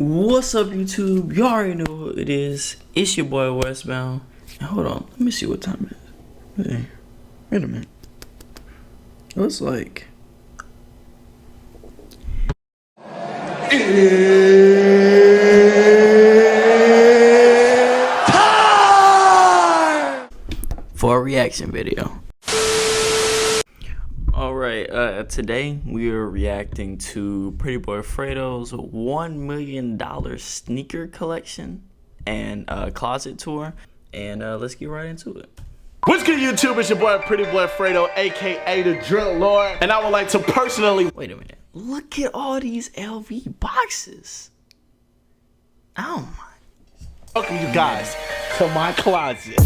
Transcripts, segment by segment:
What's up, YouTube? You already know who it is. It's your boy Westbound. Now, hold on, let me see what time it is. Hey, wait a minute. It looks like time for a reaction video. Alright, today we are reacting to Prettyboyfredo's $1 million sneaker collection and closet tour. And let's get right into it. What's good, YouTube? It's your boy Prettyboyfredo, aka the Drill Lord, and I would like to personally... Wait a minute. Look at all these LV boxes. Oh my. Welcome you guys to my closet.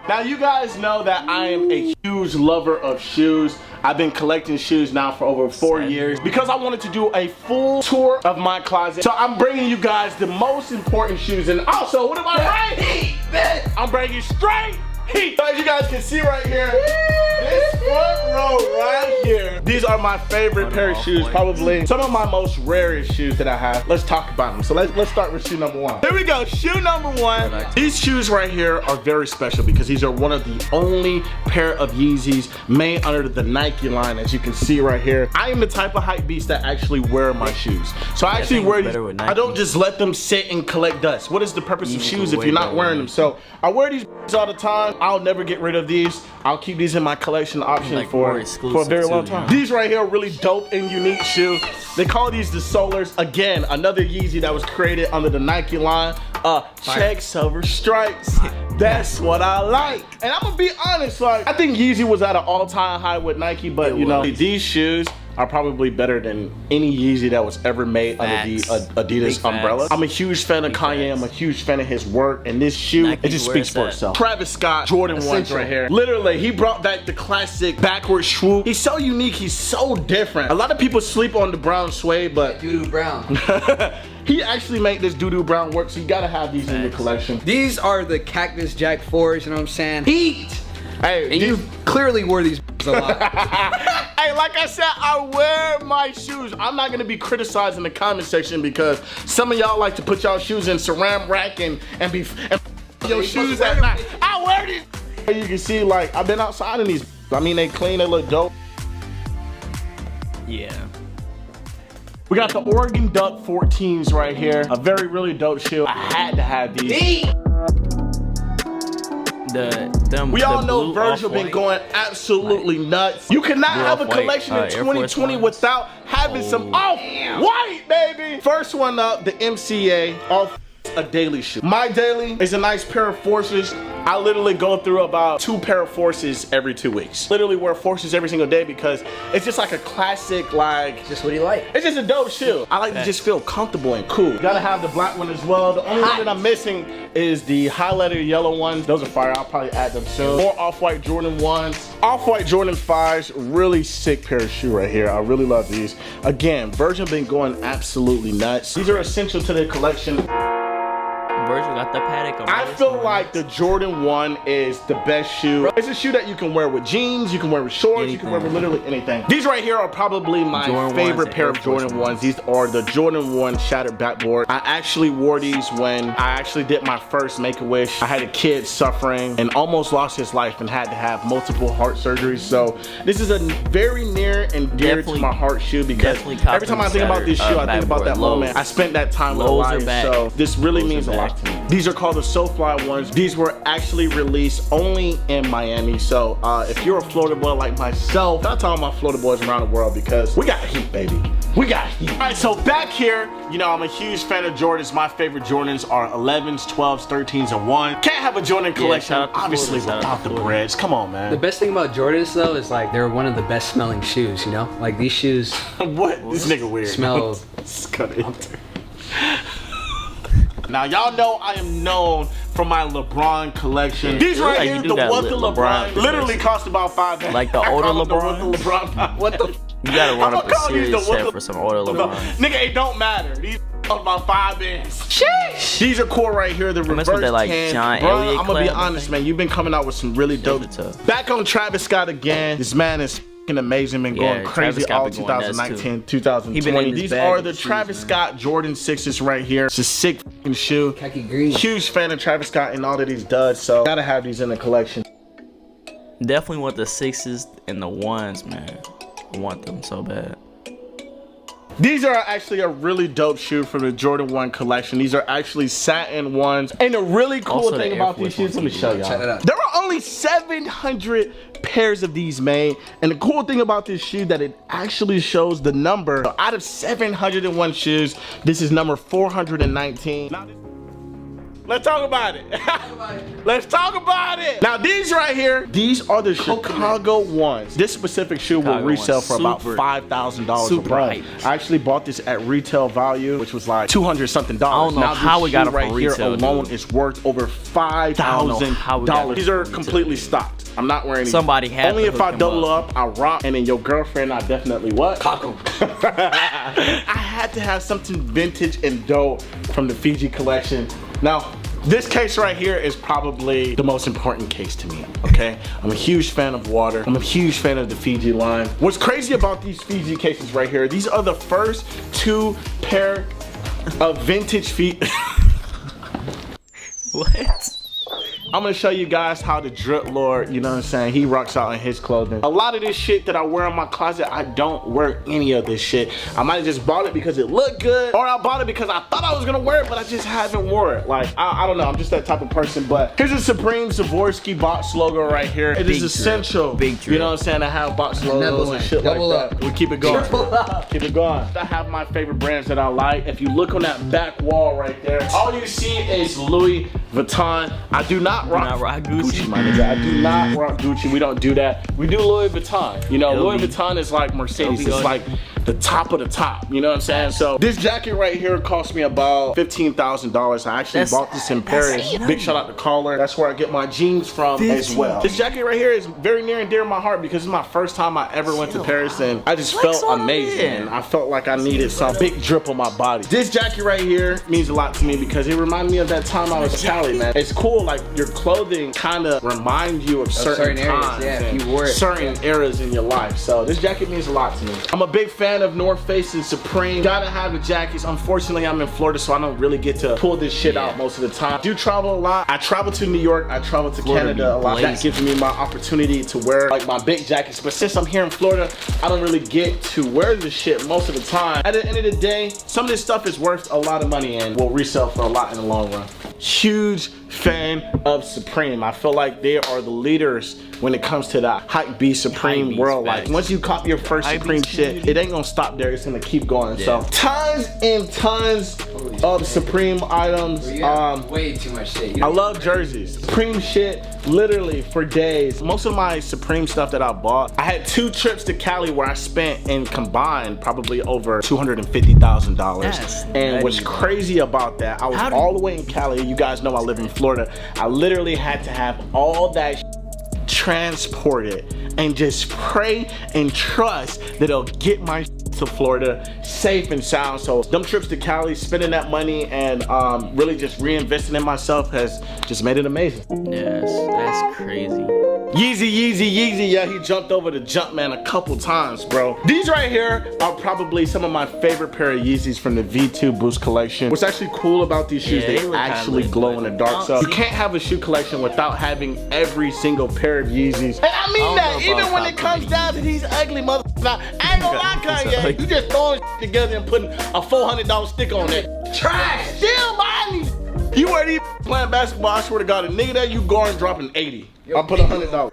Now you guys know that I am a huge lover of shoes. I've been collecting shoes now for over 4 years because I wanted to do a full tour of my closet. So I'm bringing you guys the most important shoes, and also, what am I bringing? I'm bringing straight heat. So as you guys can see right here, this front row right here, these are my favorite pair of shoes, probably some of my most rarest shoes that I have. Let's talk about them. So let's start with shoe number one. Here we go, shoe number one. These shoes right here are very special because these are one of the only pair of Yeezys made under the Nike line, as you can see right here. I am the type of hype beast that actually wear my shoes. So I actually wear these. I don't just let them sit and collect dust. What is the purpose of shoes if you're not wearing them? So I wear these all the time. I'll never get rid of these. I'll keep these in my collection option for a very long time. These right here are really dope and unique shoe. They call these the Solars. Again, another Yeezy that was created under the Nike line. Check silver stripes. That's what I like. And I'm gonna be honest, like, I think Yeezy was at an all-time high with Nike, but you know, these shoes are probably better than any Yeezy that was ever made under the Adidas umbrella. I'm a huge fan of Kanye. I'm a huge fan of his work, and this shoe, it just speaks for itself. Travis Scott, Jordan 1s right here. Literally, he brought back the classic backward swoop. He's so unique, he's so different. A lot of people sleep on the brown suede, but doo-doo brown. He actually made this doo-doo brown work, so you gotta have these in your collection. These are the Cactus Jack 4s, you know what I'm saying? Heat! Hey, and you clearly wore these a lot. Hey, like I said, I wear my shoes. I'm not gonna be criticized in the comment section because some of y'all like to put y'all shoes in saran wrap and your shoes at night. I wear these. You can see, like, I've been outside in these. I mean, they clean, they look dope. Yeah. We got the Oregon Duck 14s right here. A very, really dope shoe. I had to have these. We all know Virgil been going absolutely nuts. You cannot have a collection in 2020 without having some off-white, baby. First one up, the MCA off a daily shoe. My daily is a nice pair of Forces. I literally go through about 2 pair of Forces every 2 weeks. Literally wear Forces every single day because it's just like a classic, like, just what do you like? It's just a dope shoe. I like to just feel comfortable and cool. You gotta have the black one as well. The only one that I'm missing is the highlighter yellow ones. Those are fire. I'll probably add them soon. More off-white Jordan 1s. Off-white Jordan 5s. Really sick pair of shoe right here. I really love these. Again, Virgil been going absolutely nuts. These are essential to their collection. Virgil got the paddock on. I feel like the Jordan 1 is the best shoe. It's a shoe that you can wear with jeans, you can wear with shorts, you can wear with literally anything. These right here are probably my favorite pair of Jordan 1s. These are the Jordan 1 shattered backboard. I actually wore these when I actually did my first Make-A-Wish. I had a kid suffering and almost lost his life and had to have multiple heart surgeries. So this is a very near and dear to my heart shoe because every time I think about this shoe, I think about that moment. I spent that time with Elias, so this really means a lot. These are called the SoFly ones. These were actually released only in Miami. So if you're a Florida boy like myself, shout out to all my Florida boys around the world because we got heat, baby. We got heat. All right, so back here, you know, I'm a huge fan of Jordans. My favorite Jordans are 11s, 12s, 13s, and 1. Can't have a Jordan collection, obviously, without the breads. Come on, man. The best thing about Jordans, though, is like they're one of the best smelling shoes, you know? Like these shoes. What? This nigga weird. Smell. Now, y'all know I am known from my LeBron collection. These Yeah, right like here, you do the got what the LeBron LeBron, literally cost about $5. Like the I older call them the LeBron? What the LeBron? What the? You gotta run I'ma up a call these serious the what check the- for some older LeBron. Nigga, it don't matter. These cost about 5 bands. Sheesh. These are cool right here. The mess reverse with that, like, tan. John Bro, Elliott I'm gonna be collab, I honest, think. man. You've been coming out with some really dope. tough. Back on Travis Scott again. This man is fucking amazing. Been Yeah, going Travis crazy Scott all been going nuts, 2019, He 2020. been in his These bag are with the shoes, Travis man. Scott Jordan 6s right here. It's a sick fucking shoe. Khaki green. Huge fan of Travis Scott and all of these duds, so gotta have these in the collection. Definitely want the 6s and the 1s, man. I want them so bad. These are actually a really dope shoe from the Jordan 1 collection. These are actually satin ones. And the really cool Also the thing Air about Force these shoes, let me Ones show too. y'all. Check it out. There are only 700 pairs of these made. And the cool thing about this shoe that it actually shows the number. So out of 701 shoes, this is number 419. Let's talk about it. Let's talk about it. Now these right here, these are the Chicago ones. This specific shoe will Chicago resell ones. for about Super- $5,000 super alone. hype. I actually bought this at retail value, which was like $200 something. I don't know Now this how we got shoe it right for here retail, alone dude. is worth over I don't know how we got $5,000. it These are for retail. completely stocked. I'm not wearing these. Somebody had Only to if hook I them double up. up, I rock, and then your girlfriend, I definitely what? Cock 'em. I had to have something vintage and dope from the Fiji collection. Now, this case right here is probably the most important case to me, okay? I'm a huge fan of water. I'm a huge fan of the Fiji line. What's crazy about these Fiji cases right here, these are the first 2 pair of vintage feet. What? I'm gonna show you guys how the drip lord, you know what I'm saying, he rocks out in his clothing. A lot of this shit that I wear in my closet, I don't wear any of this shit. I might have just bought it because it looked good, or I bought it because I thought I was gonna wear it, but I just haven't wore it. Like, I don't know, I'm just that type of person, but here's a Supreme Zavorsky box logo right here. It is Big essential, drip. Big you drip. know what I'm saying, to have box logos Another and one. shit Double like that. up. We keep it going. Triple up. Keep it going. I have my favorite brands that I like. If you look on that back wall right there, all you see is Louis Vuitton. I do not rock Gucci, my nigga. I do not rock Gucci. We don't do that. We do Louis Vuitton. You know, Louis Vuitton is like Mercedes. It's like the top of the top. You know what I'm saying? So this jacket right here cost me about $15,000. I actually bought this in Paris. Big shout out to Caller. That's where I get my jeans from as well. This jacket right here is very near and dear to my heart because it's my first time I ever went to Paris, and I just felt amazing. And I felt like I needed some big drip on my body. This jacket right here means a lot to me because it reminded me of that time I was in Cali, man. It's cool, like your clothing kind of reminds you of certain areas, times yeah, if and you wore it. certain eras in your life. So this jacket means a lot to me. I'm a big fan of North Face and Supreme. Gotta have the jackets. Unfortunately, I'm in Florida, so I don't really get to pull this shit out most of the time. I do travel a lot. I travel to New York. I travel to Florida Canada a lot. be That blazing. gives me my opportunity to wear like my big jackets. But since I'm here in Florida, I don't really get to wear this shit most of the time. At the end of the day, some of this stuff is worth a lot of money and will resell for a lot in the long run. Huge fan of Supreme. I feel like they are the leaders when it comes to the hype beast Supreme Hypebeast, world. Like facts. once you cop your first Hypebeast Supreme shit, community. it ain't gonna stop there. It's gonna keep going. Yeah. So tons and tons of Supreme items. You have way too much shit. You I don't- love jerseys. Supreme shit, literally for days. Most of my Supreme stuff that I bought, I had 2 trips to Cali where I spent in combined probably over $250,000. That's And what's nutty, bro. crazy about that, I was How do- all the way in Cali. You guys know I live in Florida. I literally had to have all that transported and just pray and trust that it'll get my to Florida safe and sound. So them trips to Cali, spending that money and really just reinvesting in myself has just made it amazing. Yes, that's crazy. Yeezy, Yeezy, Yeezy, yeah, he jumped over the Jumpman a couple times, bro. These right here are probably some of my favorite pair of Yeezys from the V2 Boost collection. What's actually cool about these shoes, Yeah, they they look actually kinda glow lit. in the dark. So you can't have a shoe collection without having every single pair of Yeezys. And I mean I don't that, know even about when it comes down to these ugly motherfuckers. I ain't gonna lie, Kanye, you just throwing together and putting a $400 stick on it. Trash! Still buying these. You wear these playing basketball, I swear to God, a nigga that you going dropping 80. I'll put $100.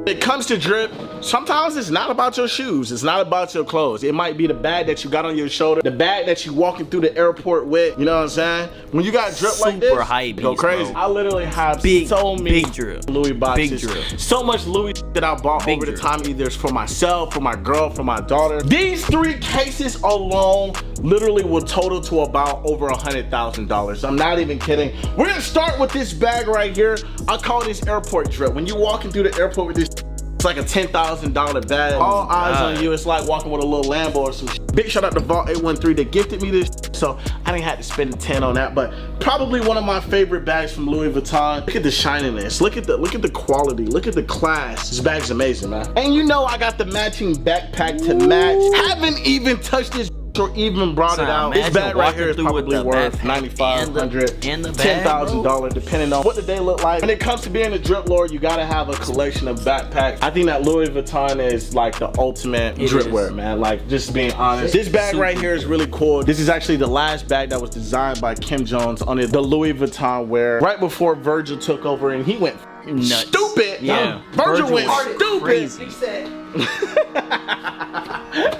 When it comes to drip, sometimes it's not about your shoes. It's not about your clothes. It might be the bag that you got on your shoulder, the bag that you walking through the airport with. You know what I'm saying? When you got drip like this, Super hype go beast, crazy. bro. I literally have Big, so many big drip. Louis boxes. Big drip. So much Louis that I bought Big over the drip. time, either it's for myself, for my girl, for my daughter. These 3 cases alone literally will total to about over $100,000. I'm not even kidding. We're gonna start with this bag right here. I call this airport drip. When you're walking through the airport with this, it's like a $10,000 bag. All eyes on you. It's like walking with a little Lambo or some shit. Big shout out to Vault 813. They gifted me this, so I didn't have to spend a 10 on that. But probably one of my favorite bags from Louis Vuitton. Look at the shininess. Look at the quality. Look at the class. This bag's amazing, man. And you know I got the matching backpack to match. Haven't even touched this or even brought it out. This bag right here is probably worth $9,500, $10,000, depending on what the day look like. When it comes to being a drip lord, you gotta have a collection of backpacks. I think that Louis Vuitton is like the ultimate drip wear, man. Like, just being honest. This bag right here is really cool. This is actually the last bag that was designed by Kim Jones on the Louis Vuitton wear right before Virgil took over, and he went nuts. Stupid. Yeah, Virgil went stupid. Crazy.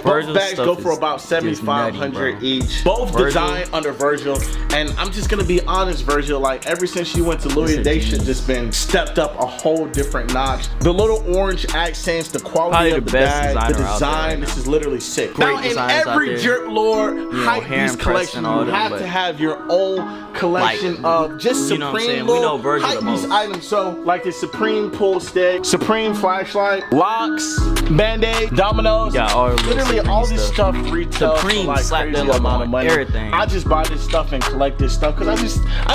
Both bags go for about $7,500 each. Both designed under Virgil, and I'm just gonna be honest, Virgil. Like, ever since you went to Louis, they should just been stepped up a whole different notch. The little orange accents, the quality of the bag, the design. This is literally sick. Now, in every drip lord hype beast collection, you have to have your own collection of just Supreme little hype beast items. So, like the Supreme pool stick, Supreme flashlight, locks, Band-Aid, dominoes, literally all this stuff retails for like crazy amount of money. Everything. I just buy this stuff and collect this stuff because I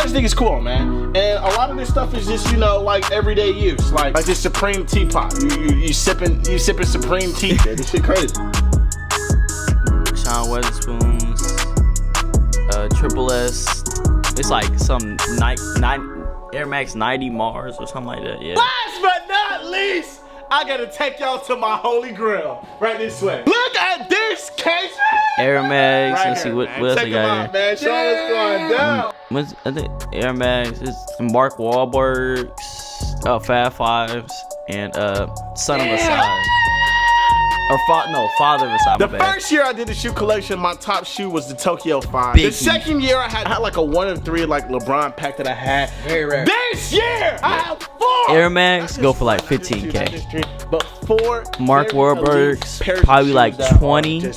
just think it's cool, man. And a lot of this stuff is just, you know, like everyday use, like this Supreme teapot. You sipping Supreme tea. This shit crazy. Sean Weatherspoons, Triple S. It's like some Air Max 90 Mars or something like that. Yeah. Last but not least, I gotta take y'all to my holy grail right this way. Look at this case. Air Max. Right Let's see what else Check we them got out, man. Show what's going down. I think Air Max is Mark Wahlberg's, Fab Fives, and Son of a Side. Or Father of a Side. The first year I did the shoe collection, my top shoe was the Tokyo 5. The second year I had like a 1 of 3 like LeBron pack that I had. Very rare. This year I have 4. Air Max go for like 15K. But 4 Mark Wahlberg's probably like 20.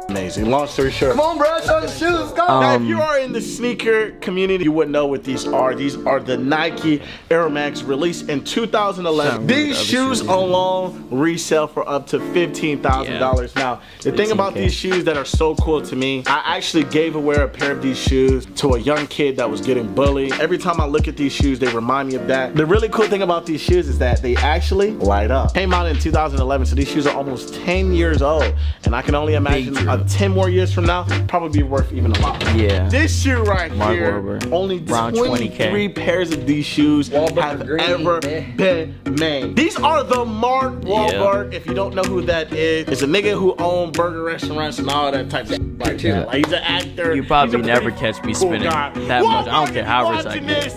Amazing. Long story short. Come on, bro. Show the shoes. Go. Now, if you are in the sneaker community, you would know what these are. These are the Nike Air Max released in 2011. These shoes alone resell for up to $15,000. Now, the thing about these shoes that are so cool to me, I actually gave away a pair of these shoes to a young kid that was getting bullied. Every time I look at these shoes, they remind me of that. The really cool thing about these shoes is that they actually light up. Came out in 2011, so these shoes are almost 10 years old. And I can only imagine 10 more years from now, probably be worth even a lot more. Yeah. This shoe right here, Wahlberg. only 23 pairs of these shoes have ever been made. These are the Mark Wahlberg. If you don't know who that is, it's a nigga who owns burger restaurants and all that type of shit. Like, he's an actor. You probably never catch me spending that much. I don't care how rich I get.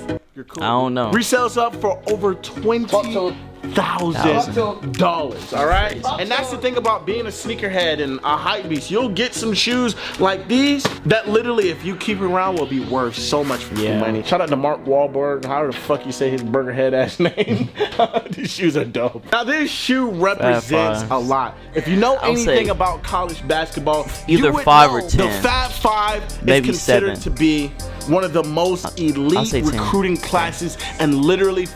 I don't know. Resells up for over $20,000. All right, and that's the thing about being a sneakerhead and a hype beast. You'll get some shoes like these that literally, if you keep around, will be worth so much for your money. Shout out to Mark Wahlberg. How the fuck you say his burger head ass name? These shoes are dope. Now this shoe represents a lot. If you know anything about college basketball, either 5 or 10. The Fab Five is considered to be one of the most elite recruiting classes and literally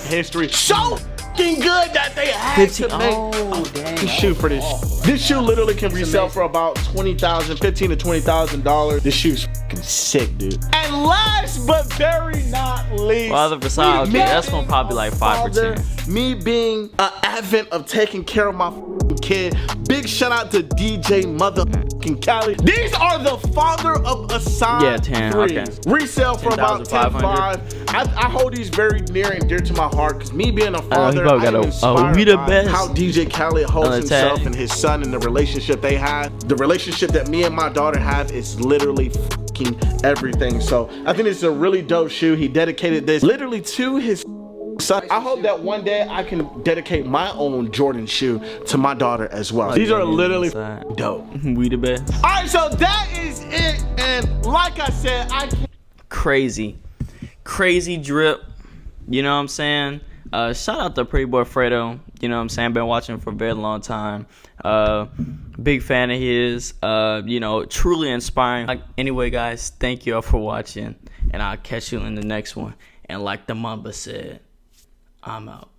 history. So good that they had to make a shoe for this. This shoe literally can resell for about $15,000 to $20,000. This shoe's fucking sick, dude. And last but very not least, Father of a Side, okay, that's gonna probably like 5 or 10. Me being an advent of taking care of my kid. Big shout out to DJ motherfucking Cali. These are the Father of a Side 10. threes. Okay. Resell for about $10,500. I hold these very near and dear to my heart because me being a father, I'm inspired we the by best. how DJ Khaled holds himself and his son and the relationship they have. The relationship that me and my daughter have is literally fucking everything. So I think it's a really dope shoe. He dedicated this literally to his son. I hope that one day I can dedicate my own Jordan shoe to my daughter as well. These are literally dope. We the best. All right, so that is it. And like I said, crazy drip. You know what I'm saying? Shout out to Prettyboyfredo. You know what I'm saying? Been watching for a very long time. Big fan of his. You know, truly inspiring. Anyway, guys, thank you all for watching, and I'll catch you in the next one. And like the Mamba said, I'm out.